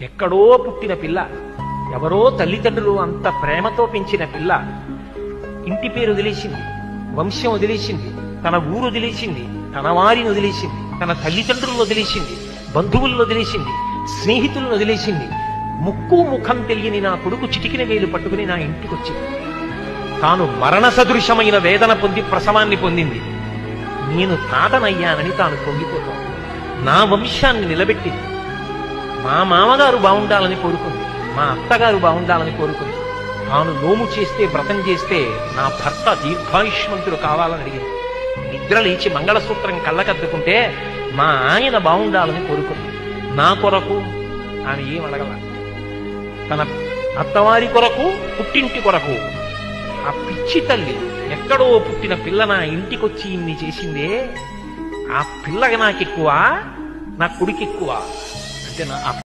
ఎక్కడో పుట్టిన పిల్ల, ఎవరో తల్లిదండ్రులు అంత ప్రేమతో పెంచిన పిల్ల ఇంటి పేరు వదిలేసింది, వంశం వదిలేసింది, తన ఊరు వదిలేసింది, తన వారిని వదిలేసింది, తన తల్లిదండ్రులను వదిలేసింది, బంధువులను వదిలేసింది, స్నేహితులను వదిలేసింది. ముక్కు ముఖం తెలియని నా కొడుకు చిటికిన వేలు పట్టుకుని నా ఇంటికి వచ్చింది. తాను మరణ సదృశమైన వేదన పొంది ప్రసవాన్ని పొందింది. నేను తాతనయ్యానని తాను పొంగిపోతాను. నా వంశాన్ని నిలబెట్టింది. మా మామగారు బాగుండాలని కోరుకుంది, మా అత్తగారు బాగుండాలని కోరుకుంది. తాను నోము చేస్తే, వ్రతం చేస్తే నా భర్త దీర్ఘాయుష్మంతుడు కావాలని అడిగింది. నిద్ర లేచి మంగళసూత్రం కళ్ళకద్దుకుంటే మా ఆయన బాగుండాలని కోరుకుంది. నా కొరకు ఆమె ఏం అడగల. తన అత్తవారి కొరకు, పుట్టింటి కొరకు. ఆ పిచ్చి తల్లి ఎక్కడో పుట్టిన పిల్ల నా ఇంటికొచ్చి ఇన్ని చేసిందే, ఆ పిల్లకి నాకెక్కువ, నా కొడుకు ఎక్కువ అంటే